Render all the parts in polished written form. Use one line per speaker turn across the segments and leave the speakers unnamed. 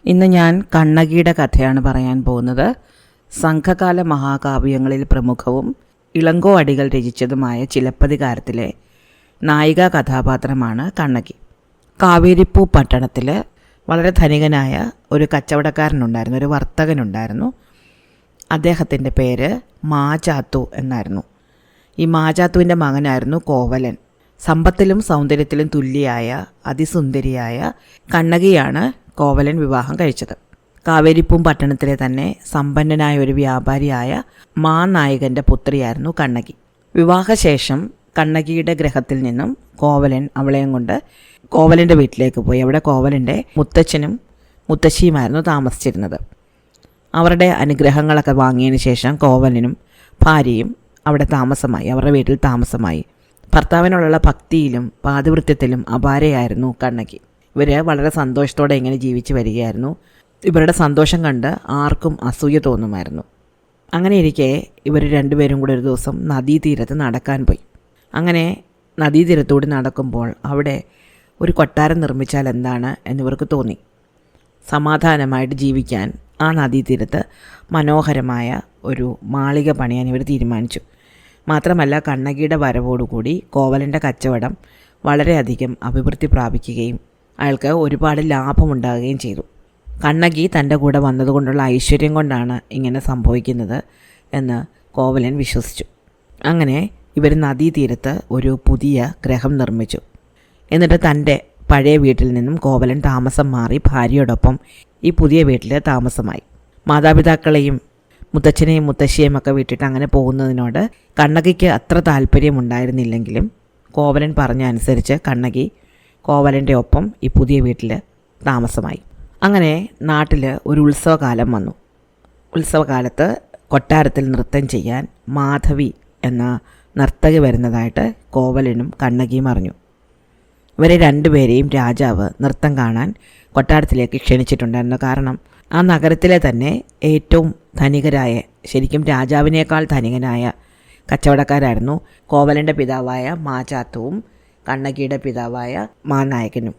ഇന്ന് ഞാൻ കണ്ണകിയുടെ കഥയാണ് പറയാൻ പോകുന്നത്. സംഘകാല മഹാകാവ്യങ്ങളിൽ പ്രമുഖവും ഇളങ്കോ അടികൾ രചിച്ചതുമായ ചിലപ്പതികാരത്തിലെ നായികാ കഥാപാത്രമാണ് കണ്ണകി. കാവേരിപ്പൂ പട്ടണത്തിൽ വളരെ ധനികനായ ഒരു കച്ചവടക്കാരനുണ്ടായിരുന്നു, ഒരു വർത്തകനുണ്ടായിരുന്നു. അദ്ദേഹത്തിൻ്റെ പേര് മാചാത്തു എന്നായിരുന്നു. ഈ മാചാത്തുവിൻ്റെ മകനായിരുന്നു കോവലൻ. സമ്പത്തിലും സൗന്ദര്യത്തിലും തുല്യയായ അതിസുന്ദരിയായ കണ്ണകിയാണ് കോവലൻ വിവാഹം കഴിച്ചത്. കാവേരിപ്പൂം പട്ടണത്തിലെ തന്നെ സമ്പന്നനായ ഒരു വ്യാപാരിയായ മാനായകൻ്റെ പുത്രിയായിരുന്നു കണ്ണകി. വിവാഹശേഷം കണ്ണകിയുടെ ഗ്രഹത്തിൽ നിന്നും കോവലൻ അവളെയും കൊണ്ട് കോവലൻ്റെ വീട്ടിലേക്ക് പോയി. അവിടെ കോവലൻ്റെ മുത്തച്ഛനും മുത്തശ്ശിയുമായിരുന്നു താമസിച്ചിരുന്നത്. അവരുടെ അനുഗ്രഹങ്ങളൊക്കെ വാങ്ങിയതിന് ശേഷം കോവലനും ഭാര്യയും അവിടെ താമസമായി, അവരുടെ വീട്ടിൽ താമസമായി. ഭർത്താവിനോടുള്ള ഭക്തിയിലും പാതിവൃത്യത്തിലും അപാരയായിരുന്നു കണ്ണകി. ഇവർ വളരെ സന്തോഷത്തോടെ ഇങ്ങനെ ജീവിച്ചു വരികയായിരുന്നു. ഇവരുടെ സന്തോഷം കണ്ട് ആർക്കും അസൂയ തോന്നുമായിരുന്നു. അങ്ങനെ ഇരിക്കെ ഇവർ രണ്ടുപേരും കൂടെ ഒരു ദിവസം നദീതീരത്ത് നടക്കാൻ പോയി. അങ്ങനെ നദീതീരത്തൂടെ നടക്കുമ്പോൾ അവിടെ ഒരു കൊട്ടാരം നിർമ്മിച്ചാൽ എന്താണ് എന്നിവർക്ക് തോന്നി. സമാധാനമായിട്ട് ജീവിക്കാൻ ആ നദീതീരത്ത് മനോഹരമായ ഒരു മാളിക പണിയാൻ ഇവർ തീരുമാനിച്ചു. മാത്രമല്ല, കണ്ണകിയുടെ വരവോടുകൂടി കോവലൻ്റെ കച്ചവടം വളരെയധികം അഭിവൃദ്ധി പ്രാപിക്കുകയും അയാൾക്ക് ഒരുപാട് ലാഭമുണ്ടാകുകയും ചെയ്തു. കണ്ണകി തൻ്റെ കൂടെ വന്നതുകൊണ്ടുള്ള ഐശ്വര്യം കൊണ്ടാണ് ഇങ്ങനെ സംഭവിക്കുന്നത് എന്ന് കോവലൻ വിശ്വസിച്ചു. അങ്ങനെ ഇവർ നദീതീരത്ത് ഒരു പുതിയ ഗ്രഹം നിർമ്മിച്ചു. എന്നിട്ട് തൻ്റെ പഴയ വീട്ടിൽ നിന്നും കോവലൻ താമസം മാറി ഭാര്യയോടൊപ്പം ഈ പുതിയ വീട്ടിൽ താമസമായി. മാതാപിതാക്കളെയും മുത്തച്ഛനെയും മുത്തശ്ശിയെയും ഒക്കെ വിട്ടിട്ട് അങ്ങനെ പോകുന്നതിനോട് കണ്ണകിക്ക് അത്ര താല്പര്യമുണ്ടായിരുന്നില്ലെങ്കിലും കോവലൻ പറഞ്ഞ അനുസരിച്ച് കണ്ണകി കോവലൻ്റെ ഒപ്പം ഈ പുതിയ വീട്ടിൽ താമസമായി. അങ്ങനെ നാട്ടിൽ ഒരു ഉത്സവകാലം വന്നു. ഉത്സവകാലത്ത് കൊട്ടാരത്തിൽ നൃത്തം ചെയ്യാൻ മാധവി എന്ന നർത്തകി വരുന്നതായിട്ട് കോവലനും കണ്ണകിയും അറിഞ്ഞു. ഇവരെ രണ്ടുപേരെയും രാജാവ് നൃത്തം കാണാൻ കൊട്ടാരത്തിലേക്ക് ക്ഷണിച്ചിട്ടുണ്ടായിരുന്നു. കാരണം ആ നഗരത്തിലെ തന്നെ ഏറ്റവും ധനികരായ, ശരിക്കും രാജാവിനേക്കാൾ ധനികനായ കച്ചവടക്കാരായിരുന്നു കോവലൻ്റെ പിതാവായ മാചാത്തുവും കണ്ണകിയുടെ പിതാവായ മാനായകനും.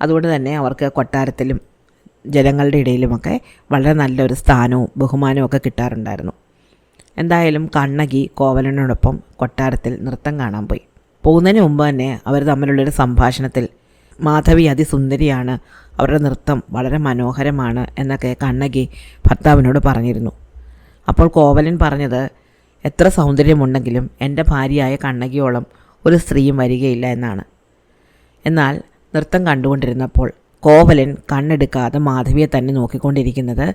അതുകൊണ്ട് തന്നെ അവർക്ക് കൊട്ടാരത്തിലും ജനങ്ങളുടെ ഇടയിലുമൊക്കെ വളരെ നല്ലൊരു സ്ഥാനവും ബഹുമാനവും ഒക്കെ കിട്ടാറുണ്ടായിരുന്നു. എന്തായാലും കണ്ണകി കോവലനോടൊപ്പം കൊട്ടാരത്തിൽ നൃത്തം കാണാൻ പോയി. പോകുന്നതിന് മുമ്പ് തന്നെ അവർ തമ്മിലുള്ളൊരു സംഭാഷണത്തിൽ മാധവി അതിസുന്ദരിയാണ്, അവരുടെ നൃത്തം വളരെ മനോഹരമാണ് എന്നൊക്കെ കണ്ണകി ഭർത്താവിനോട് പറഞ്ഞിരുന്നു. അപ്പോൾ കോവലൻ പറഞ്ഞത്, എത്ര സൗന്ദര്യമുണ്ടെങ്കിലും എൻ്റെ ഭാര്യയായ കണ്ണകിയോളം ഒരു സ്ത്രീയും വരികയില്ല എന്നാണ്. എന്നാൽ നൃത്തം കണ്ടുകൊണ്ടിരുന്നപ്പോൾ കോവലൻ കണ്ണെടുക്കാതെ മാധവിയെ തന്നെ നോക്കിക്കൊണ്ടിരിക്കുന്നത്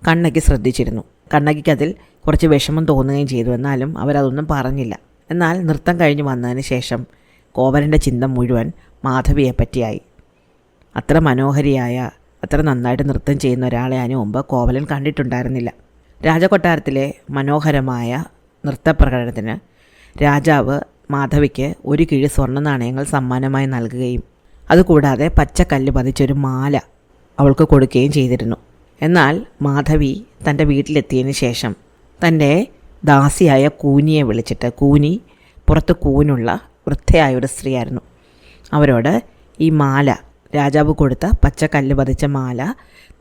കണ്ണകി ശ്രദ്ധിച്ചിരുന്നു. കണ്ണകിക്കതിൽ കുറച്ച് വിഷമം തോന്നുകയും ചെയ്തു. എന്നാലും അവരതൊന്നും പറഞ്ഞില്ല. എന്നാൽ നൃത്തം കഴിഞ്ഞ് വന്നതിന് ശേഷം കോവലൻ്റെ ചിന്ത മുഴുവൻ മാധവിയെ പറ്റിയായി. അത്ര മനോഹരിയായ, അത്ര നന്നായിട്ട് നൃത്തം ചെയ്യുന്ന ഒരാളെ അതിന് മുമ്പ് കോവലൻ കണ്ടിട്ടുണ്ടായിരുന്നില്ല. രാജകൊട്ടാരത്തിലെ മനോഹരമായ നൃത്തപ്രകടനത്തിന് രാജാവ് മാധവിക്ക് ഒരു കിഴി സ്വർണ്ണ നാണയങ്ങൾ സമ്മാനമായി നൽകുകയും അതുകൂടാതെ പച്ചക്കല്ല് പതിച്ചൊരു മാല അവൾക്ക് കൊടുക്കുകയും ചെയ്തിരുന്നു. എന്നാൽ മാധവി തൻ്റെ വീട്ടിലെത്തിയതിന് ശേഷം തൻ്റെ ദാസിയായ കൂനിയെ വിളിച്ചിട്ട്, കൂനി പുറത്ത് കൂനുള്ള വൃദ്ധയായ ഒരു സ്ത്രീയായിരുന്നു, അവരോട് ഈ മാല, രാജാവ് കൊടുത്ത പച്ചക്കല്ല് പതിച്ച മാല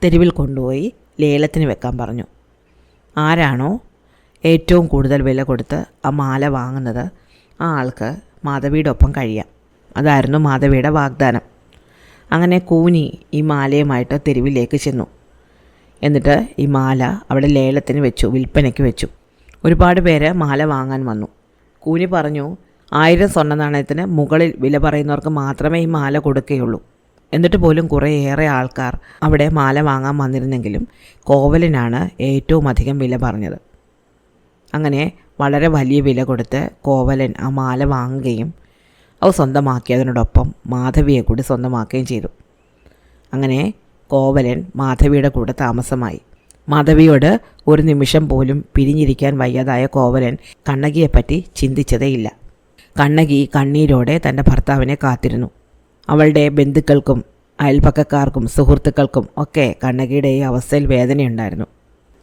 തെരുവിൽ കൊണ്ടുപോയി ലേലത്തിന് വെക്കാൻ പറഞ്ഞു. ആരാണോ ഏറ്റവും കൂടുതൽ വില കൊടുത്ത് ആ മാല വാങ്ങുന്നത് ആ ആൾക്ക് മാധവിയുടെ ഒപ്പം കഴിയാം. അതായിരുന്നു മാധവിയുടെ വാഗ്ദാനം. അങ്ങനെ കൂനി ഈ മാലയുമായിട്ട് തെരുവിലേക്ക് ചെന്നു. എന്നിട്ട് ഈ മാല അവിടെ ലേലത്തിന് വെച്ചു, വിൽപ്പനയ്ക്ക് വെച്ചു. ഒരുപാട് പേര് മാല വാങ്ങാൻ വന്നു. കൂനി പറഞ്ഞു, 1000 സ്വർണ്ണ നാണയത്തിന് മുകളിൽ വില പറയുന്നവർക്ക് മാത്രമേ ഈ മാല കൊടുക്കുകയുള്ളൂ. എന്നിട്ട് പോലും കുറേയേറെ ആൾക്കാർ അവിടെ മാല വാങ്ങാൻ വന്നിരുന്നെങ്കിലും കോവലനാണ് ഏറ്റവും അധികം വില പറഞ്ഞത്. അങ്ങനെ വളരെ വലിയ വില കൊടുത്ത് കോവലൻ ആ മാല വാങ്ങുകയും അത് സ്വന്തമാക്കിയതിനോടൊപ്പം മാധവിയെ കൂടി സ്വന്തമാക്കുകയും ചെയ്തു. അങ്ങനെ കോവലൻ മാധവിയുടെ കൂടെ താമസമായി. മാധവിയോട് ഒരു നിമിഷം പോലും പിരിഞ്ഞിരിക്കാൻ വയ്യാതായ കോവലൻ കണ്ണകിയെപ്പറ്റി ചിന്തിച്ചതേയില്ല. കണ്ണകി കണ്ണീരോടെ തൻ്റെ ഭർത്താവിനെ കാത്തിരുന്നു. അവളുടെ ബന്ധുക്കൾക്കും അയൽപക്കക്കാർക്കും സുഹൃത്തുക്കൾക്കും ഒക്കെ കണ്ണകിയുടെ ഈ അവസ്ഥയിൽ വേദനയുണ്ടായിരുന്നു.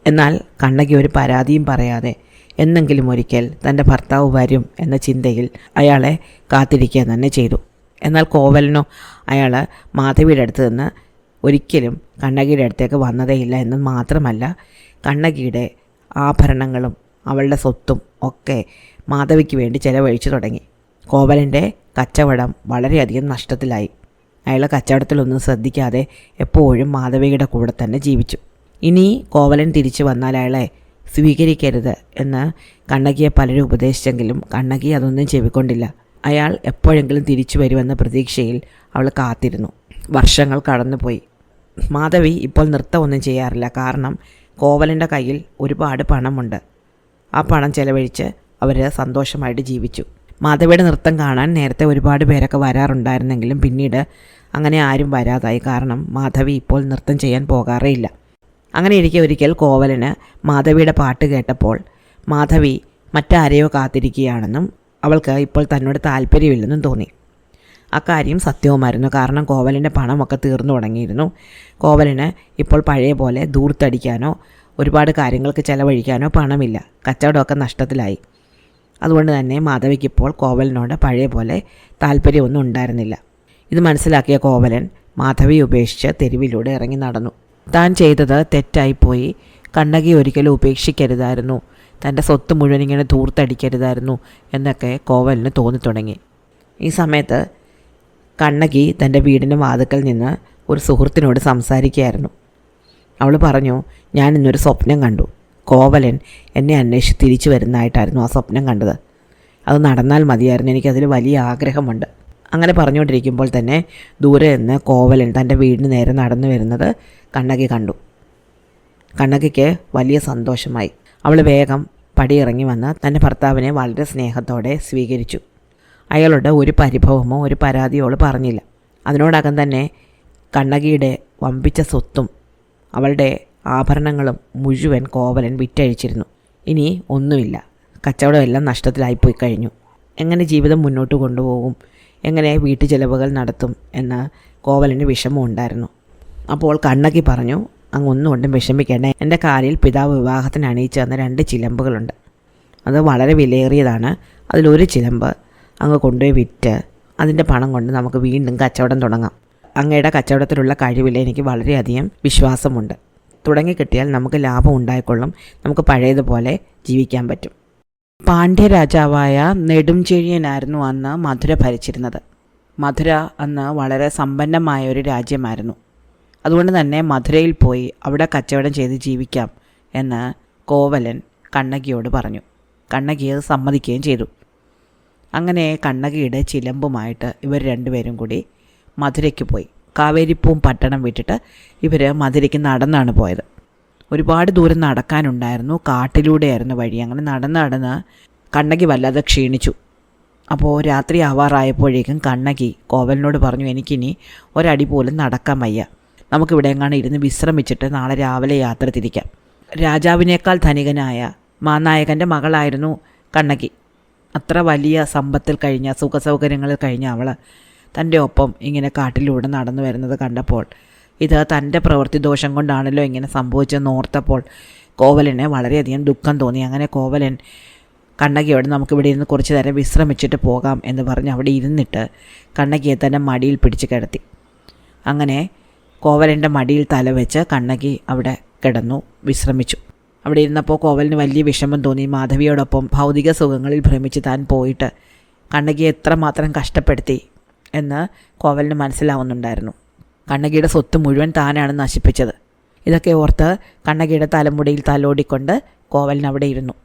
എന്നാൽ കണ്ണകി ഒരു പരാതിയും പറയാതെ എന്നെങ്കിലും ഒരിക്കൽ തൻ്റെ ഭർത്താവ് വരും എന്ന ചിന്തയിൽ അയാളെ കാത്തിരിക്കുക തന്നെ ചെയ്തു. എന്നാൽ കോവലനോ അയാൾ മാധവിയുടെ അടുത്ത് നിന്ന് ഒരിക്കലും കണ്ണകിയുടെ അടുത്തേക്ക് വന്നതേയില്ല എന്ന് മാത്രമല്ല, കണ്ണകിയുടെ ആഭരണങ്ങളും അവളുടെ സ്വത്തും ഒക്കെ മാധവിക്ക് വേണ്ടി ചെലവഴിച്ചു തുടങ്ങി. കോവലൻ്റെ കച്ചവടം വളരെയധികം നഷ്ടത്തിലായി. അയാൾ കച്ചവടത്തിലൊന്നും ശ്രദ്ധിക്കാതെ എപ്പോഴും മാധവിയുടെ കൂടെ തന്നെ ജീവിച്ചു. ഇനി കോവലൻ തിരിച്ചു വന്നാൽ അയാളെ സ്വീകരിക്കരുത് എന്ന് കണ്ണകിയെ പലരും ഉപദേശിച്ചെങ്കിലും കണ്ണകി അതൊന്നും ചെവിക്കൊണ്ടില്ല. അയാൾ എപ്പോഴെങ്കിലും തിരിച്ചു വരുമെന്ന പ്രതീക്ഷയിൽ അവൾ കാത്തിരുന്നു. വർഷങ്ങൾ കടന്നുപോയി. മാധവി ഇപ്പോൾ നൃത്തമൊന്നും ചെയ്യാറില്ല. കാരണം കോവലൻ്റെ കയ്യിൽ ഒരുപാട് പണമുണ്ട്. ആ പണം ചെലവഴിച്ച് അവർ സന്തോഷമായിട്ട് ജീവിച്ചു. മാധവിയുടെ നൃത്തം കാണാൻ നേരത്തെ ഒരുപാട് പേരൊക്കെ വരാറുണ്ടായിരുന്നെങ്കിലും പിന്നീട് അങ്ങനെ ആരും വരാതായി. കാരണം മാധവി ഇപ്പോൾ നൃത്തം ചെയ്യാൻ പോകാറേ ഇല്ല. അങ്ങനെ ഇരിക്കെ ഒരിക്കൽ കോവലന് മാധവിയുടെ പാട്ട് കേട്ടപ്പോൾ മാധവി മറ്റാരെയോ കാത്തിരിക്കുകയാണെന്നും അവൾക്ക് ഇപ്പോൾ തന്നോട് താല്പര്യമില്ലെന്നും തോന്നി. അക്കാര്യം സത്യവുമായിരുന്നു. കാരണം കോവലൻ്റെ പണമൊക്കെ തീർന്നു തുടങ്ങിയിരുന്നു. കോവലന് ഇപ്പോൾ പഴയ പോലെ ദൂർത്തടിക്കാനോ ഒരുപാട് കാര്യങ്ങൾക്ക് ചെലവഴിക്കാനോ പണമില്ല. കച്ചവടമൊക്കെ നഷ്ടത്തിലായി. അതുകൊണ്ട് തന്നെ മാധവിക്കിപ്പോൾ കോവലനോട് പഴയ പോലെ താല്പര്യമൊന്നും ഉണ്ടായിരുന്നില്ല. ഇത് മനസ്സിലാക്കിയ കോവലൻ മാധവി ഉപേക്ഷിച്ച് തെരുവിലൂടെ ഇറങ്ങി നടന്നു. താൻ ചെയ്തത് തെറ്റായിപ്പോയി. കണ്ണകി ഒരിക്കലും ഉപേക്ഷിക്കരുതായിരുന്നു. തൻ്റെ സ്വത്ത് മുഴുവൻ ഇങ്ങനെ ദൂർത്തടിക്കരുതായിരുന്നു എന്നൊക്കെ കോവലന് തോന്നിത്തുടങ്ങി. ഈ സമയത്ത് കണ്ണകി തൻ്റെ വീടിൻ്റെ വാതിക്കൽ നിന്ന് ഒരു സുഹൃത്തിനോട് സംസാരിക്കുകയായിരുന്നു. അവൾ പറഞ്ഞു, ഞാൻ ഇന്നൊരു സ്വപ്നം കണ്ടു. കോവലൻ എന്നെ അന്വേഷിച്ച് തിരിച്ചു വരുന്നതായിട്ടായിരുന്നു ആ സ്വപ്നം കണ്ടത്. അത് നടന്നാൽ മതിയായിരുന്നു. എനിക്കതിൽ വലിയ ആഗ്രഹമുണ്ട്. അങ്ങനെ പറഞ്ഞുകൊണ്ടിരിക്കുമ്പോൾ തന്നെ ദൂരെ നിന്ന് കോവലൻ തൻ്റെ വീടിന് നേരെ നടന്നു വരുന്നത് കണ്ണകി കണ്ടു. കണ്ണകിക്ക് വലിയ സന്തോഷമായി. അവൾ വേഗം പടിയിറങ്ങി വന്ന് തൻ്റെ ഭർത്താവിനെ വളരെ സ്നേഹത്തോടെ സ്വീകരിച്ചു. അയാളുടെ ഒരു പരിഭവമോ ഒരു പരാതിയോ അവൾ പറഞ്ഞില്ല. അതിനോടകം തന്നെ കണ്ണകിയുടെ വമ്പിച്ച സ്വത്തും അവളുടെ ആഭരണങ്ങളും മുഴുവൻ കോവലൻ വിറ്റഴിച്ചിരുന്നു. ഇനി ഒന്നുമില്ല. കച്ചവടമെല്ലാം നഷ്ടത്തിലായിപ്പോയി കഴിഞ്ഞു. എങ്ങനെ ജീവിതം മുന്നോട്ട് കൊണ്ടുപോകും, എങ്ങനെ വീട്ടു ചെലവുകൾ നടത്തും എന്ന് കോവലന് വിഷമം ഉണ്ടായിരുന്നു. അപ്പോൾ കണ്ണകി പറഞ്ഞു, അങ്ങ് ഒന്നുകൊണ്ടും വിഷമിക്കേണ്ട. എൻ്റെ കാലിൽ പിതാവ് വിവാഹത്തിന് അണിയിച്ചു തന്ന 2 ചിലമ്പുകളുണ്ട്. അത് വളരെ വിലയേറിയതാണ്. അതിലൊരു ചിലമ്പ് അങ്ങ് കൊണ്ടുപോയി വിറ്റ് അതിൻ്റെ പണം കൊണ്ട് നമുക്ക് വീണ്ടും കച്ചവടം തുടങ്ങാം. അങ്ങയുടെ കച്ചവടത്തിലുള്ള കഴിവിൽ എനിക്ക് വളരെയധികം വിശ്വാസമുണ്ട്. തുടങ്ങിക്കിട്ടിയാൽ നമുക്ക് ലാഭം ഉണ്ടായിക്കൊള്ളും. നമുക്ക് പഴയതുപോലെ ജീവിക്കാൻ പറ്റും. പാണ്ഡ്യരാജാവായ നെടുംചെഴിയനായിരുന്നു അന്ന് മധുര ഭരിച്ചിരുന്നത്. മധുര അന്ന് വളരെ സമ്പന്നമായ ഒരു രാജ്യമായിരുന്നു. അതുകൊണ്ട് തന്നെ മധുരയിൽ പോയി അവിടെ കച്ചവടം ചെയ്ത് ജീവിക്കാം എന്ന് കോവലൻ കണ്ണകിയോട് പറഞ്ഞു. കണ്ണകി അത് സമ്മതിക്കുകയും ചെയ്തു. അങ്ങനെ കണ്ണകിയുടെ ചിലമ്പുമായിട്ട് ഇവർ രണ്ടുപേരും കൂടി മധുരയ്ക്ക് പോയി. കാവേരിപ്പൂം പട്ടണം വിട്ടിട്ട് ഇവർ മധുരയ്ക്ക് നടന്നാണ് പോയത്. ഒരുപാട് ദൂരം നടക്കാനുണ്ടായിരുന്നു. കാട്ടിലൂടെയായിരുന്നു വഴി. അങ്ങനെ നടന്ന് കണ്ണകി വല്ലാതെ ക്ഷീണിച്ചു. അപ്പോൾ രാത്രി ആവാറായപ്പോഴേക്കും കണ്ണകി കോവലനോട് പറഞ്ഞു, എനിക്കിനി ഒരടി പോലും നടക്കാൻ വയ്യ. നമുക്കിവിടെ എങ്ങാനും ഇരുന്ന് വിശ്രമിച്ചിട്ട് നാളെ രാവിലെ യാത്ര തിരിക്കാം. രാജാവിനേക്കാൾ ധനികനായ മാനായകൻ്റെ മകളായിരുന്നു കണ്ണകി. അത്ര വലിയ സമ്പത്തിൽ കഴിഞ്ഞ സുഖസൗകര്യങ്ങളിൽ കഴിഞ്ഞ അവൾ തൻ്റെ ഒപ്പം ഇങ്ങനെ കാട്ടിലൂടെ നടന്നു വരുന്നത് കണ്ടപ്പോൾ ഇത് തൻ്റെ പ്രവൃത്തി ദോഷം കൊണ്ടാണല്ലോ ഇങ്ങനെ സംഭവിച്ചതെന്ന് ഓർത്തപ്പോൾ കോവലന് വളരെയധികം ദുഃഖം തോന്നി. അങ്ങനെ കോവലൻ കണ്ണകിയോട് നമുക്കിവിടെ ഇരുന്ന് കുറച്ച് നേരം വിശ്രമിച്ചിട്ട് പോകാം എന്ന് പറഞ്ഞ് അവിടെ ഇരുന്നിട്ട് കണ്ണകിയെ തന്നെ മടിയിൽ പിടിച്ച് കിടത്തി. അങ്ങനെ കോവലൻ്റെ മടിയിൽ തല വെച്ച് കണ്ണകി അവിടെ കിടന്നു വിശ്രമിച്ചു. അവിടെ ഇരുന്നപ്പോൾ കോവലിന് വലിയ വിഷമം തോന്നി. മാധവിയോടൊപ്പം ഭൗതിക സുഖങ്ങളിൽ ഭ്രമിച്ച് താൻ പോയിട്ട് കണ്ണകിയെ എത്രമാത്രം കഷ്ടപ്പെടുത്തി എന്ന് കോവലിന് മനസ്സിലാവുന്നുണ്ടായിരുന്നു. കണ്ണകിയുടെ സ്വത്ത് മുഴുവൻ താനാണ് നശിപ്പിച്ചത്. ഇതൊക്കെ ഓർത്ത് കണ്ണകിയുടെ തലമുടിയിൽ തലോടിക്കൊണ്ട് കോവലൻ അവിടെ ഇരുന്നു.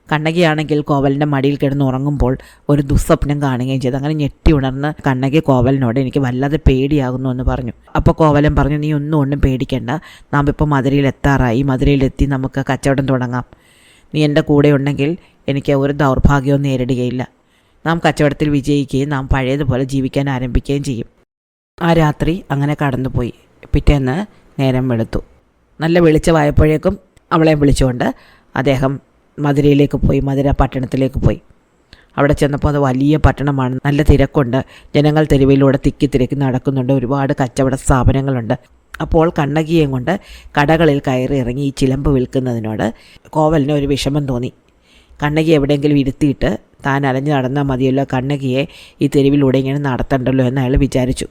കണ്ണകിയാണെങ്കിൽ കോവലിൻ്റെ മടിയിൽ കിടന്ന് ഉറങ്ങുമ്പോൾ ഒരു ദുസ്വപ്നം കാണുകയും ചെയ്തു. അങ്ങനെ ഞെട്ടി ഉണർന്ന് കണ്ണകി കോവലിനോട് എനിക്ക് വല്ലാതെ പേടിയാകുന്നു എന്ന് പറഞ്ഞു. അപ്പോൾ കോവലൻ പറഞ്ഞു, നീ ഒന്നും പേടിക്കേണ്ട. നാം ഇപ്പോൾ മധുരയിൽ എത്താറായി. മധുരയിലെത്തി നമുക്ക് കച്ചവടം തുടങ്ങാം. നീ എൻ്റെ കൂടെ ഉണ്ടെങ്കിൽ എനിക്ക് ഒരു ദൗർഭാഗ്യവും നേരിടുകയില്ല. നാം കച്ചവടത്തിൽ വിജയിക്കുകയും നാം പഴയതുപോലെ ജീവിക്കാൻ ആരംഭിക്കുകയും ചെയ്യും. ആ രാത്രി അങ്ങനെ കടന്നുപോയി. പിറ്റേന്ന് നേരം വെളുത്തു. നല്ല വെളിച്ചമായപ്പോഴേക്കും അവളെ വിളിച്ചുകൊണ്ട് അദ്ദേഹം മധുരയിലേക്ക് പോയി. മധുര പട്ടണത്തിലേക്ക് പോയി. അവിടെ ചെന്നപ്പോൾ അത് വലിയ പട്ടണമാണ്. നല്ല തിരക്കുണ്ട്. ജനങ്ങൾ തെരുവിലൂടെ തിക്കി നടക്കുന്നുണ്ട്. ഒരുപാട് കച്ചവട സ്ഥാപനങ്ങളുണ്ട്. അപ്പോൾ കണ്ണകിയെയും കൊണ്ട് കടകളിൽ കയറി ഇറങ്ങി ഈ ചിലമ്പ് വിൽക്കുന്നതിനോട് കോവലിന് ഒരു വിഷമം തോന്നി. കണ്ണകി എവിടെയെങ്കിലും ഇരുത്തിയിട്ട് താൻ അലഞ്ഞു നടന്നാൽ മതിയല്ലോ, കണ്ണകിയെ ഈ തെരുവിലൂടെ ഇങ്ങനെ നടത്തണ്ടല്ലോ എന്ന് അയാൾ വിചാരിച്ചു.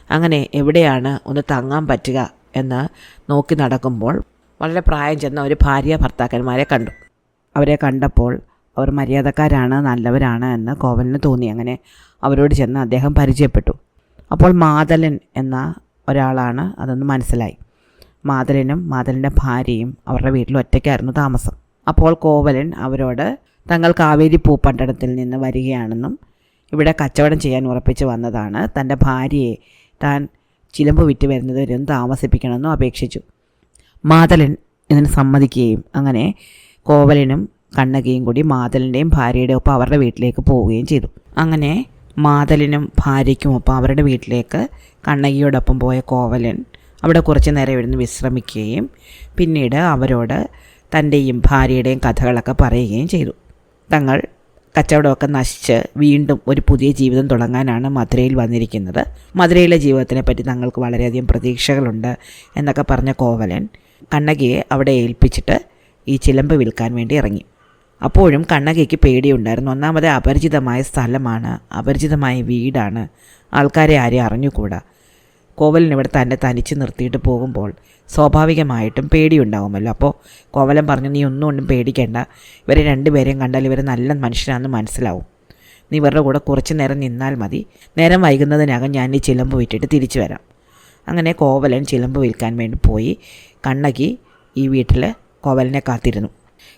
അങ്ങനെ എവിടെയാണ് ഒന്ന് തങ്ങാൻ പറ്റുക എന്ന് നോക്കി നടക്കുമ്പോൾ വളരെ പ്രായം ചെന്ന ഒരു ഭാര്യ ഭർത്താക്കന്മാരെ കണ്ടു. അവരെ കണ്ടപ്പോൾ അവർ മര്യാദക്കാരാണ്, നല്ലവരാണ് എന്ന് കോവലന് തോന്നി. അങ്ങനെ അവരോട് ചെന്ന് അദ്ദേഹം പരിചയപ്പെട്ടു. അപ്പോൾ മാതലൻ എന്ന ഒരാളാണ് അതെന്ന് മനസ്സിലായി. മാതലനും മാതലൻ്റെ ഭാര്യയും അവരുടെ വീട്ടിൽ ഒറ്റയ്ക്കായിരുന്നു താമസം. അപ്പോൾ കോവലൻ അവരോട് തങ്ങൾ കാവേരി പൂപ്പണ്ടടത്തിൽ നിന്ന് വരികയാണെന്നും ഇവിടെ കച്ചവടം ചെയ്യാൻ ഉറപ്പിച്ച് വന്നതാണ്, തൻ്റെ ഭാര്യയെ താൻ ചിലമ്പ് വിറ്റ് വരുന്നത് വരെ താമസിപ്പിക്കണമെന്നും അപേക്ഷിച്ചു. മാതലൻ ഇതിന് സമ്മതിക്കുകയും അങ്ങനെ കോവലനും കണ്ണകിയും കൂടി മാതലൻ്റെയും ഭാര്യയുടെയും ഒപ്പം അവരുടെ വീട്ടിലേക്ക് പോവുകയും ചെയ്തു. അങ്ങനെ മാതലനും ഭാര്യയ്ക്കുമൊപ്പം അവരുടെ വീട്ടിലേക്ക് കണ്ണകിയോടൊപ്പം പോയ കോവലൻ അവിടെ കുറച്ച് നേരം ഇരുന്ന് വിശ്രമിക്കുകയും പിന്നീട് അവരോട് തൻ്റെയും ഭാര്യയുടെയും കഥകളൊക്കെ പറയുകയും ചെയ്തു. തങ്ങൾ കച്ചവടമൊക്കെ നശിച്ച് വീണ്ടും ഒരു പുതിയ ജീവിതം തുടങ്ങാനാണ് മധുരയിൽ വന്നിരിക്കുന്നത്. മധുരയിലെ ജീവിതത്തിനെ പറ്റി തങ്ങൾക്ക് വളരെയധികം പ്രതീക്ഷകളുണ്ട് എന്നൊക്കെ പറഞ്ഞ കോവലൻ കണ്ണകിയെ അവിടെ ഏൽപ്പിച്ചിട്ട് ഈ ചിലമ്പ് വിൽക്കാൻ വേണ്ടി ഇറങ്ങി. അപ്പോഴും കണ്ണകിക്ക് പേടിയുണ്ടായിരുന്നു. ഒന്നാമത് അപരിചിതമായ സ്ഥലമാണ്, അപരിചിതമായ വീടാണ്, ആൾക്കാരെ ആരെയും അറിഞ്ഞുകൂടാ. കോവലൻ ഇവിടെ തന്നെ തനിച്ച് നിർത്തിയിട്ട് പോകുമ്പോൾ സ്വാഭാവികമായിട്ടും പേടിയുണ്ടാവുമല്ലോ. അപ്പോൾ കോവലൻ പറഞ്ഞു, നീ ഒന്നും പേടിക്കേണ്ട, ഇവരെ രണ്ടുപേരെയും കണ്ടാൽ ഇവർ നല്ല മനുഷ്യരാണെന്ന് മനസ്സിലാവും. നീ ഇവരുടെ കൂടെ കുറച്ച് നേരം നിന്നാൽ മതി, നേരം വൈകുന്നതിനകം ഞാൻ ഈ ചിലമ്പ് വിറ്റിട്ട് തിരിച്ചു വരാം. അങ്ങനെ കോവലൻ ചിലമ്പ് വിൽക്കാൻ വേണ്ടി പോയി. കണ്ണകി ഈ വീട്ടിൽ കോവലനെ കാത്തിരുന്നു.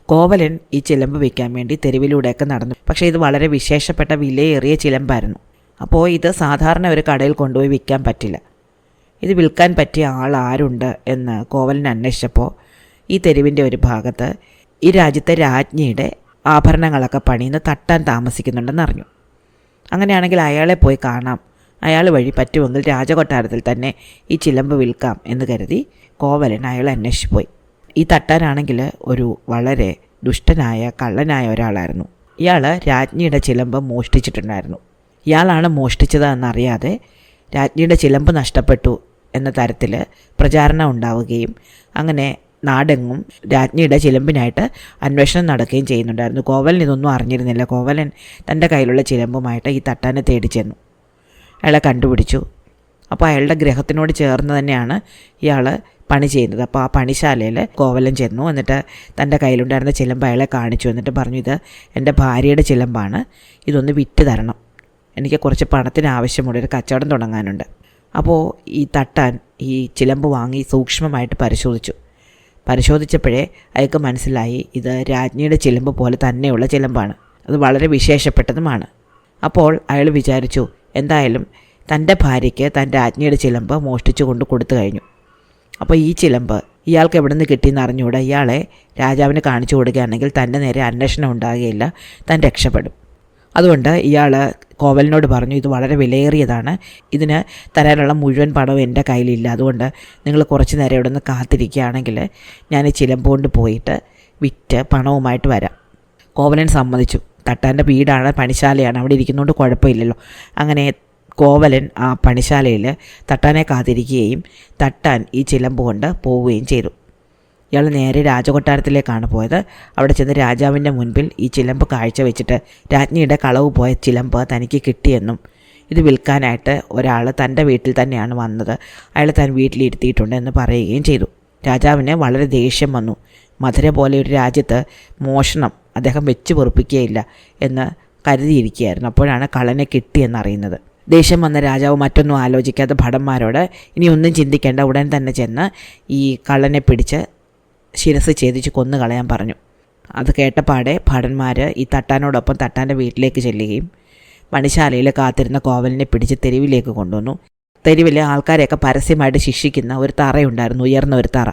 കോവലൻ ഈ ചിലമ്പ് വിൽക്കാൻ വേണ്ടി തെരുവിലൂടെയൊക്കെ നടന്നു. പക്ഷേ ഇത് വളരെ വിശേഷപ്പെട്ട വിലയേറിയ ചിലമ്പായിരുന്നു. അപ്പോൾ ഇത് സാധാരണ ഒരു കടയിൽ കൊണ്ടുപോയി വിൽക്കാൻ പറ്റില്ല. ഇത് വിൽക്കാൻ പറ്റിയ ആൾ ആരുണ്ട് എന്ന് കോവലൻ അന്വേഷിച്ചപ്പോൾ ഈ തെരുവിൻ്റെ ഒരു ഭാഗത്ത് ഈ രാജ്യത്തെ രാജ്ഞിയുടെ ആഭരണങ്ങളൊക്കെ പണിയുന്ന തട്ടാൻ താമസിക്കുന്നുണ്ടെന്ന് അറിഞ്ഞു. അങ്ങനെയാണെങ്കിൽ അയാളെ പോയി കാണാം, അയാൾ വഴി പറ്റുമെങ്കിൽ രാജകൊട്ടാരത്തിൽ തന്നെ ഈ ചിലമ്പ് വിൽക്കാം എന്ന് കരുതി കോവലൻ അയാളെ അന്വേഷിച്ച് പോയി. ഈ തട്ടാനാണെങ്കിൽ ഒരു വളരെ ദുഷ്ടനായ കള്ളനായ ഒരാളായിരുന്നു. ഇയാൾ രാജ്ഞിയുടെ ചിലമ്പ് മോഷ്ടിച്ചിട്ടുണ്ടായിരുന്നു. ഇയാളാണ് മോഷ്ടിച്ചത് എന്നറിയാതെ രാജ്ഞിയുടെ ചിലമ്പ് നഷ്ടപ്പെട്ടു എന്ന തരത്തിൽ പ്രചാരണം ഉണ്ടാവുകയും അങ്ങനെ നാടെങ്ങും രാജ്ഞിയുടെ ചിലമ്പിനായിട്ട് അന്വേഷണം നടക്കുകയും ചെയ്യുന്നുണ്ടായിരുന്നു. കോവലൻ ഇതൊന്നും അറിഞ്ഞിരുന്നില്ല. കോവലൻ തൻ്റെ കയ്യിലുള്ള ചിലമ്പുമായിട്ട് ഈ തട്ടാനെ തേടി ചെന്നു. അയാളെ കണ്ടുപിടിച്ചു. അപ്പോൾ അയാളുടെ ഗ്രഹത്തിനോട് ചേർന്ന് തന്നെയാണ് ഇയാൾ പണി ചെയ്യുന്നത്. അപ്പോൾ ആ പണിശാലയിൽ കോവലൻ ചെന്നു. എന്നിട്ട് തൻ്റെ കയ്യിലുണ്ടായിരുന്ന ചിലമ്പ് അയാളെ കാണിച്ചു. എന്നിട്ട് പറഞ്ഞു, ഇത് എൻ്റെ ഭാര്യയുടെ ചിലമ്പാണ്, ഇതൊന്ന് വിറ്റ് തരണം, എനിക്ക് കുറച്ച് പണത്തിന് ആവശ്യമുള്ള ഒരു കച്ചവടം തുടങ്ങാനുണ്ട്. അപ്പോൾ ഈ തട്ടാൻ ഈ ചിലമ്പ് വാങ്ങി സൂക്ഷ്മമായിട്ട് പരിശോധിച്ചപ്പോഴേ അയാൾക്ക് മനസ്സിലായി ഇത് രാജ്ഞിയുടെ ചിലമ്പ് പോലെ തന്നെയുള്ള ചിലമ്പാണ്, അത് വളരെ വിശേഷപ്പെട്ടതുമാണ്. അപ്പോൾ അയാൾ വിചാരിച്ചു, എന്തായാലും തൻ്റെ ഭാര്യയ്ക്ക് തൻ്റെ രാജ്ഞിയുടെ ചിലമ്പ് മോഷ്ടിച്ചു കൊണ്ട് കൊടുത്തു കഴിഞ്ഞു. അപ്പോൾ ഈ ചിലമ്പ് ഇയാൾക്ക് എവിടെ നിന്ന് കിട്ടിയെന്ന് അറിഞ്ഞുകൂടെ. ഇയാളെ രാജാവിന് കാണിച്ചു കൊടുക്കുകയാണെങ്കിൽ തൻ്റെ നേരെ അന്വേഷണം ഉണ്ടാകുകയില്ല, താൻ രക്ഷപ്പെടും. അതുകൊണ്ട് ഇയാൾ കോവലനോട് പറഞ്ഞു, ഇത് വളരെ വിലയേറിയതാണ്, ഇതിന് തരാനുള്ള മുഴുവൻ പണവും എൻ്റെ കയ്യിലില്ല, അതുകൊണ്ട് നിങ്ങൾ കുറച്ച് നേരം ഇവിടെ നിന്ന് കാത്തിരിക്കുകയാണെങ്കിൽ ഞാൻ ഈ ചിലമ്പ് കൊണ്ട് പോയിട്ട് വിറ്റ് പണവുമായിട്ട് വരാം. കോവലൻ സമ്മതിച്ചു. തട്ടാൻ്റെ വീടാണ്, പണിശാലയാണ്, അവിടെ ഇരിക്കുന്നതുകൊണ്ട് കുഴപ്പമില്ലല്ലോ. അങ്ങനെ കോവലൻ ആ പണിശാലയിൽ തട്ടാനെ കാത്തിരിക്കുകയും തട്ടാൻ ഈ ചിലമ്പ് കൊണ്ട് പോവുകയും ചെയ്തു. ഇയാൾ നേരെ രാജകൊട്ടാരത്തിലേക്കാണ് പോയത്. അവിടെ ചെന്ന് രാജാവിൻ്റെ മുൻപിൽ ഈ ചിലമ്പ് കാഴ്ച വെച്ചിട്ട് രാജ്ഞിയുടെ കളവ് പോയ ചിലമ്പ് തനിക്ക് കിട്ടിയെന്നും ഇത് വിൽക്കാനായിട്ട് ഒരാൾ തൻ്റെ വീട്ടിൽ തന്നെയാണ് വന്നത്, അയാൾ താൻ വീട്ടിലിരുത്തിയിട്ടുണ്ട് എന്ന് പറയുകയും ചെയ്തു. രാജാവിന് വളരെ ദേഷ്യം വന്നു. മധുര പോലെ ഒരു രാജ്യത്ത് മോഷണം അദ്ദേഹം വെച്ച് പൊറുപ്പിക്കുകയില്ല എന്ന് കരുതിയിരിക്കുകയായിരുന്നു. അപ്പോഴാണ് കള്ളനെ കിട്ടിയെന്നറിയുന്നത്. ദേഷ്യം വന്ന രാജാവ് മറ്റൊന്നും ആലോചിക്കാതെ ഭടന്മാരോട് ഇനി ഒന്നും ചിന്തിക്കേണ്ട, ഉടൻ തന്നെ ചെന്ന് ഈ കള്ളനെ പിടിച്ച് ശിരസ് ഛേദിച്ച് കൊന്നു കളയാൻ പറഞ്ഞു. അത് കേട്ടപാടെ ഭടന്മാർ ഈ തട്ടാനോടൊപ്പം തട്ടാൻ്റെ വീട്ടിലേക്ക് ചെല്ലുകയും പണിശാലയിൽ കാത്തിരുന്ന കോവലിനെ പിടിച്ച് തെരുവിലേക്ക് കൊണ്ടുവന്നു. തെരുവിലെ ആൾക്കാരെയൊക്കെ പരസ്യമായിട്ട് ശിക്ഷിക്കുന്ന ഒരു തറയുണ്ടായിരുന്നു, ഉയർന്ന ഒരു തറ.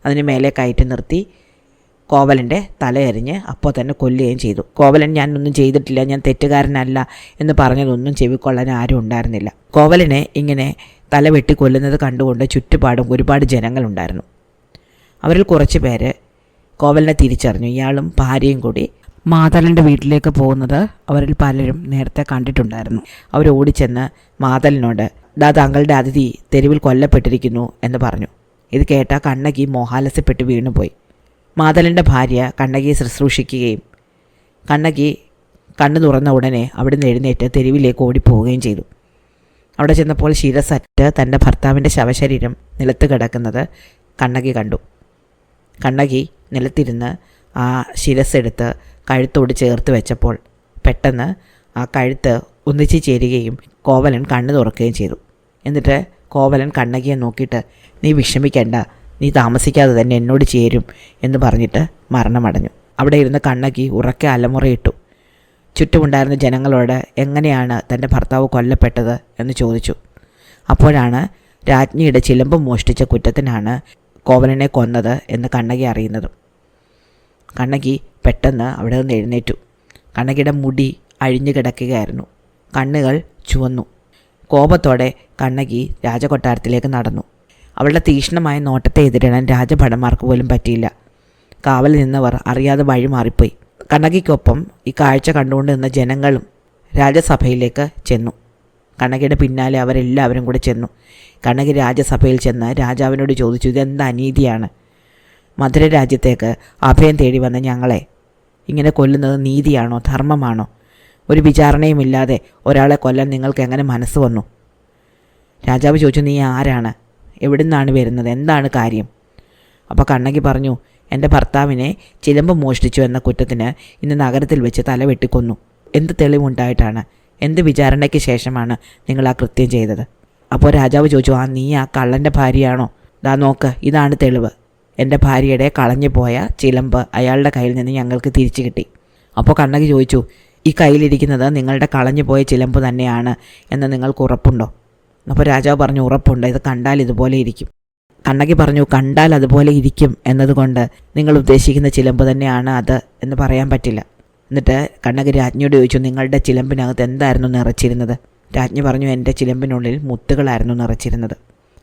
അതിന് മേലെ കയറ്റി നിർത്തി കോവലൻ്റെ തലയെറിഞ്ഞ് അപ്പോൾ തന്നെ കൊല്ലുകയും ചെയ്തു. കോവലൻ ഞാനൊന്നും ചെയ്തിട്ടില്ല, ഞാൻ തെറ്റുകാരനല്ല എന്ന് പറഞ്ഞതൊന്നും ചെവിക്കൊള്ളാൻ ആരും ഉണ്ടായിരുന്നില്ല. കോവലനെ ഇങ്ങനെ തല വെട്ടി കൊല്ലുന്നത് കണ്ടുകൊണ്ട് ചുറ്റുപാടും ഒരുപാട് ജനങ്ങളുണ്ടായിരുന്നു. അവരിൽ കുറച്ച് പേര് കോവലനെ തിരിച്ചറിഞ്ഞു. ഇയാളും ഭാര്യയും കൂടി മാതലൻ്റെ വീട്ടിലേക്ക് പോകുന്നത് അവരിൽ പലരും നേരത്തെ കണ്ടിട്ടുണ്ടായിരുന്നു. അവർ ഓടിച്ചെന്ന് മാതലിനോട് താങ്കളുടെ അതിഥി തെരുവിൽ കൊല്ലപ്പെട്ടിരിക്കുന്നു എന്ന് പറഞ്ഞു. ഇത് കേട്ട കണ്ണകി മോഹാലസ്യപ്പെട്ട് വീണുപോയി. മാതലൻ്റെ ഭാര്യ കണ്ണകിയെ ശുശ്രൂഷിക്കുകയും കണ്ണകി കണ്ണു തുറന്ന ഉടനെ അവിടെ നിന്ന് എഴുന്നേറ്റ് തെരുവിലേക്ക് ഓടിപ്പോവുകയും ചെയ്തു. അവിടെ ചെന്നപ്പോൾ ശിരസറ്റ് തൻ്റെ ഭർത്താവിൻ്റെ ശവശരീരം നിലത്ത് കിടക്കുന്നത് കണ്ണകി കണ്ടു. കണ്ണകി നിലത്തിരുന്ന് ആ ശിരസ്സെടുത്ത് കഴുത്തോട് ചേർത്ത് വെച്ചപ്പോൾ പെട്ടെന്ന് ആ കഴുത്ത് ഒന്നിച്ച് ചേരുകയും കോവലൻ കണ്ണ് തുറക്കുകയും ചെയ്തു. എന്നിട്ട് കോവലൻ കണ്ണകിയെ നോക്കിയിട്ട്, നീ വിഷമിക്കേണ്ട, നീ താമസിക്കാതെ തന്നെ എന്നോട് ചേരും എന്ന് പറഞ്ഞിട്ട് മരണമടഞ്ഞു. അവിടെ ഇരുന്ന് കണ്ണകി ഉറക്കെ അലമുറയിട്ടു. ചുറ്റുമുണ്ടായിരുന്ന ജനങ്ങളോട് എങ്ങനെയാണ് തൻ്റെ ഭർത്താവ് കൊല്ലപ്പെട്ടത് എന്ന് ചോദിച്ചു. അപ്പോഴാണ് രാജ്ഞിയുടെ ചിലമ്പ് മോഷ്ടിച്ച കുറ്റത്തിനാണ് കോവലനെ കൊന്നത് എന്ന് കണ്ണകി അറിയുന്നത്. കണ്ണകി പെട്ടെന്ന് അവിടെ നിന്ന് എഴുന്നേറ്റു. കണ്ണകിയുടെ മുടി അഴിഞ്ഞു കിടക്കുകയായിരുന്നു. കണ്ണുകൾ ചുവന്നു. കോപത്തോടെ കണ്ണകി രാജകൊട്ടാരത്തിലേക്ക് നടന്നു. അവളുടെ തീക്ഷ്ണമായ നോട്ടത്തെ എതിരിടാൻ രാജഭടന്മാർക്ക് പോലും പറ്റിയില്ല. കാവലിൽ നിന്നവർ അറിയാതെ വഴി മാറിപ്പോയി. കണ്ണകിക്കൊപ്പം ഈ കാഴ്ച കണ്ടുകൊണ്ട് നിന്ന ജനങ്ങളും രാജസഭയിലേക്ക് ചെന്നു. കണ്ണകിയുടെ പിന്നാലെ അവരെല്ലാവരും കൂടെ ചെന്നു. കണ്ണകി രാജസഭയിൽ ചെന്ന് രാജാവിനോട് ചോദിച്ചു, ഇതെന്ത് അനീതിയാണ്? മധുര രാജ്യത്തേക്ക് അഭയം തേടി വന്ന ഞങ്ങളെ ഇങ്ങനെ കൊല്ലുന്നത് നീതിയാണോ, ധർമ്മമാണോ? ഒരു വിചാരണയുമില്ലാതെ ഒരാളെ കൊല്ലാൻ നിങ്ങൾക്ക് എങ്ങനെ മനസ്സ് വന്നു? രാജാവ് ചോദിച്ചു, നീ ആരാണ്? എവിടെ നിന്നാണ് വരുന്നത്? എന്താണ് കാര്യം? അപ്പോൾ കണ്ണകി പറഞ്ഞു, എൻ്റെ ഭർത്താവിനെ ചിലമ്പ് മോഷ്ടിച്ചു എന്ന കുറ്റത്തിന് ഇന്ന് നഗരത്തിൽ വെച്ച് തലവെട്ടിക്കൊന്നു. എന്ത് തെളിവുണ്ടായിട്ടാണ്, എന്ത് വിചാരണയ്ക്ക് ശേഷമാണ് നിങ്ങൾ ആ കൃത്യം ചെയ്തത്? അപ്പോൾ രാജാവ് ചോദിച്ചു, നീ ആ കള്ളൻ്റെ ഭാര്യയാണോ? ദാ നോക്ക്, ഇതാണ് തെളിവ്. എൻ്റെ ഭാര്യയുടെ കളഞ്ഞു പോയ ചിലമ്പ് അയാളുടെ കയ്യിൽ നിന്ന് ഞങ്ങൾക്ക് തിരിച്ചു കിട്ടി. അപ്പോൾ കണ്ണകി ചോദിച്ചു, ഈ കയ്യിലിരിക്കുന്നത് നിങ്ങളുടെ കളഞ്ഞു പോയ ചിലമ്പ് തന്നെയാണ് എന്ന് നിങ്ങൾക്ക് ഉറപ്പുണ്ടോ? അപ്പോൾ രാജാവ് പറഞ്ഞു, ഉറപ്പുണ്ട്, ഇത് കണ്ടാൽ ഇതുപോലെ ഇരിക്കും. കണ്ണകി പറഞ്ഞു, കണ്ടാൽ അതുപോലെ ഇരിക്കും എന്നതുകൊണ്ട് നിങ്ങൾ ഉദ്ദേശിക്കുന്ന ചിലമ്പ് തന്നെയാണ് അത് എന്ന് പറയാൻ പറ്റില്ല. എന്നിട്ട് കണ്ണകി രാജ്ഞിയോട് ചോദിച്ചു, നിങ്ങളുടെ ചിലമ്പിനകത്ത് എന്തായിരുന്നു നിറച്ചിരുന്നത്? രാജ്ഞി പറഞ്ഞു, എൻ്റെ ചിലമ്പിനുള്ളിൽ മുത്തുകളായിരുന്നു നിറച്ചിരുന്നത്.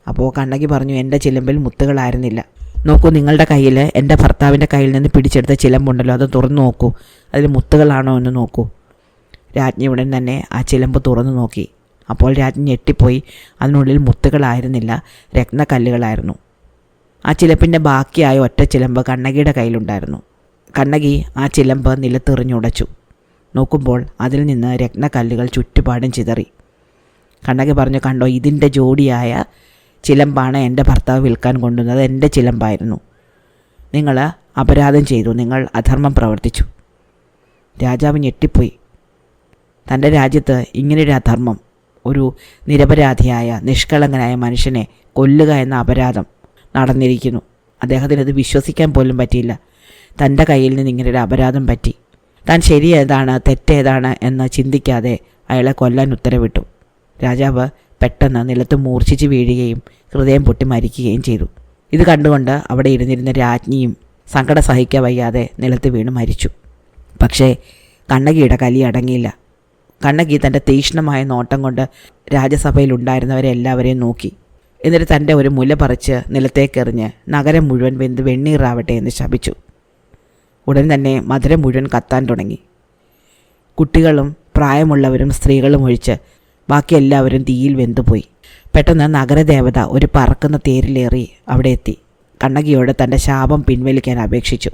അപ്പോൾ കണ്ണകി പറഞ്ഞു, എൻ്റെ ചിലമ്പിൽ മുത്തുകളായിരുന്നില്ല. നോക്കൂ, നിങ്ങളുടെ കയ്യിൽ എൻ്റെ ഭർത്താവിൻ്റെ കയ്യിൽ നിന്ന് പിടിച്ചെടുത്ത ചിലമ്പുണ്ടല്ലോ, അത് തുറന്നു നോക്കൂ, അതിൽ മുത്തുകളാണോ എന്ന് നോക്കൂ. രാജ്ഞി ഉടൻ തന്നെ ആ ചിലമ്പ് തുറന്നു നോക്കി. അപ്പോൾ രാജ്ഞി ഞെട്ടിപ്പോയി. അതിനുള്ളിൽ മുത്തുകളായിരുന്നില്ല, രത്നക്കല്ലുകളായിരുന്നു. ആ ചിലമ്പിൻ്റെ ബാക്കിയായ ഒറ്റ ചിലമ്പ് കണ്ണകിയുടെ കയ്യിലുണ്ടായിരുന്നു. കണ്ണകി ആ ചിലമ്പ് നിലത്തെറിഞ്ഞുടച്ചു. നോക്കുമ്പോൾ അതിൽ നിന്ന് രത്നക്കല്ലുകൾ ചുറ്റുപാടും ചിതറി. കണ്ണകി പറഞ്ഞു, കണ്ടോ, ഇതിൻ്റെ ജോഡിയായ ചിലമ്പാണ് എൻ്റെ ഭർത്താവ് വിൽക്കാൻ കൊണ്ടുവന്നത്. എൻ്റെ ചിലമ്പായിരുന്നു. നിങ്ങൾ അപരാധം ചെയ്തു, നിങ്ങൾ അധർമ്മം പ്രവർത്തിച്ചു. രാജാവ് ഞെട്ടിപ്പോയി. തൻ്റെ രാജ്യത്ത് ഇങ്ങനെയൊരു അധർമ്മം, ഒരു നിരപരാധിയായ നിഷ്കളങ്കനായ മനുഷ്യനെ കൊല്ലുക എന്ന അപരാധം നടന്നിരിക്കുന്നു. അദ്ദേഹത്തിനത് വിശ്വസിക്കാൻ പോലും പറ്റിയില്ല. തൻ്റെ കയ്യിൽ നിന്ന് ഇങ്ങനൊരു അപരാധം പറ്റി. താൻ ശരിയേതാണ് തെറ്റേതാണ് എന്ന് ചിന്തിക്കാതെ അയാളെ കൊല്ലാൻ ഉത്തരവിട്ടു. രാജാവ് പെട്ടെന്ന് നിലത്ത് മൂർച്ഛിച്ച് വീഴുകയും ഹൃദയം പൊട്ടി മരിക്കുകയും ചെയ്തു. ഇത് കണ്ടുകൊണ്ട് അവിടെ ഇരുന്നിരുന്ന രാജ്ഞിയും സങ്കടം സഹിക്കാൻ വയ്യാതെ നിലത്ത് വീണ് മരിച്ചു. പക്ഷേ കണ്ണകിയുടെ കലി അടങ്ങിയില്ല. കണ്ണകി തൻ്റെ തീക്ഷ്ണമായ നോട്ടം കൊണ്ട് രാജസഭയിൽ ഉണ്ടായിരുന്നവരെ എല്ലാവരെയും നോക്കി. എന്നിട്ട് തൻ്റെ ഒരു മുല പറിച്ച് നിലത്തേക്കെറിഞ്ഞ് നഗരം മുഴുവൻ വെന്ത് വെണ്ണീറാവട്ടെ എന്ന് ശപിച്ചു. ഉടൻ തന്നെ മധുരം മുഴുവൻ കത്താൻ തുടങ്ങി. കുട്ടികളും പ്രായമുള്ളവരും സ്ത്രീകളും ഒഴിച്ച് ബാക്കി എല്ലാവരും തീയിൽ വെന്തുപോയി. പെട്ടെന്ന് നഗരദേവത ഒരു പറക്കുന്ന തേരിലേറി അവിടെ എത്തി. കണ്ണകിയോട് തൻ്റെ ശാപം പിൻവലിക്കാൻ അപേക്ഷിച്ചു.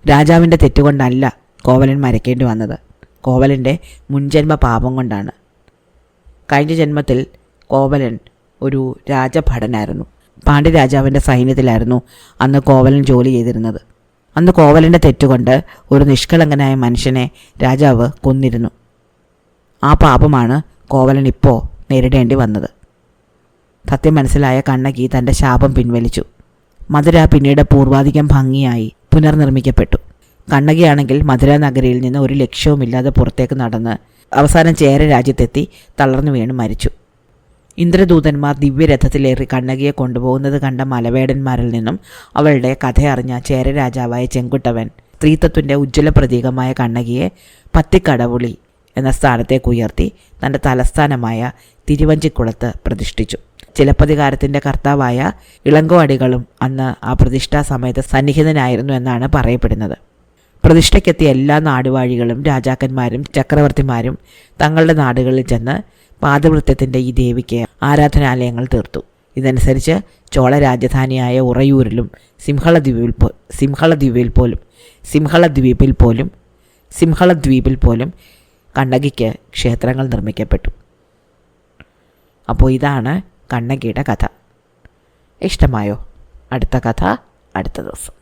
രാജാവിൻ്റെ തെറ്റുകൊണ്ടല്ല കോവലൻ മരിക്കേണ്ടി വന്നത്, കോവലൻ്റെ മുൻജന്മ പാപം കൊണ്ടാണ്. കഴിഞ്ഞ ജന്മത്തിൽ കോവലൻ ഒരു രാജഭടനായിരുന്നു. പാണ്ഡ്യരാജാവിൻ്റെ സൈന്യത്തിലായിരുന്നു അന്ന് കോവലൻ ജോലി ചെയ്തിരുന്നത്. അന്ന് കോവലൻ്റെ തെറ്റുകൊണ്ട് ഒരു നിഷ്കളങ്കനായ മനുഷ്യനെ രാജാവ് കൊന്നിരുന്നു. ആ പാപമാണ് കോവലൻ ഇപ്പോൾ നേരിടേണ്ടി വന്നത്. സത്യം മനസ്സിലായ കണ്ണകി തൻ്റെ ശാപം പിൻവലിച്ചു. മധുര പിന്നീട് പൂർവാധികം ഭംഗിയായി പുനർനിർമ്മിക്കപ്പെട്ടു. കണ്ണകിയാണെങ്കിൽ മധുര നഗരിയിൽ നിന്ന് ഒരു ലക്ഷ്യവുമില്ലാതെ പുറത്തേക്ക് നടന്ന് അവസാനം ചേര രാജ്യത്തെത്തി തളർന്നു വീണ് മരിച്ചു. ഇന്ദ്രദൂതന്മാർ ദിവ്യരഥത്തിലേറി കണ്ണകിയെ കൊണ്ടുപോകുന്നത് കണ്ട മലവേടന്മാരിൽ നിന്നും അവളുടെ കഥയറിഞ്ഞ ചേര രാജാവായ ചെങ്കുട്ടവൻ സ്ത്രീത്വത്തിൻ്റെ ഉജ്ജ്വല പ്രതീകമായ കണ്ണകിയെ പത്തിക്കടവുളി എന്ന സ്ഥാനത്തേക്ക് ഉയർത്തി തൻ്റെ തലസ്ഥാനമായ തിരുവഞ്ചിക്കുളത്ത് പ്രതിഷ്ഠിച്ചു. ചിലപ്പതികാരത്തിൻ്റെ കർത്താവായ ഇളങ്കോ അടികളും അന്ന് ആ പ്രതിഷ്ഠാ സമയത്ത് സന്നിഹിതനായിരുന്നു എന്നാണ് പറയപ്പെടുന്നത്. പ്രതിഷ്ഠയ്ക്കെത്തിയ എല്ലാ നാടുവാഴികളും രാജാക്കന്മാരും ചക്രവർത്തിമാരും തങ്ങളുടെ നാടുകളിൽ ചെന്ന് പാദവൃത്യത്തിൻ്റെ ഈ ദേവിക്ക് ആരാധനാലയങ്ങൾ തീർത്തു. ഇതനുസരിച്ച് ചോള രാജധാനിയായ ഉറയൂരിലും സിംഹളദ്വീപിൽ പോലും കണ്ണകിക്ക് ക്ഷേത്രങ്ങൾ നിർമ്മിക്കപ്പെട്ടു. അപ്പോൾ ഇതാണ് കണ്ണകിയുടെ കഥ. ഇഷ്ടമായോ? അടുത്ത കഥ അടുത്ത ദിവസം.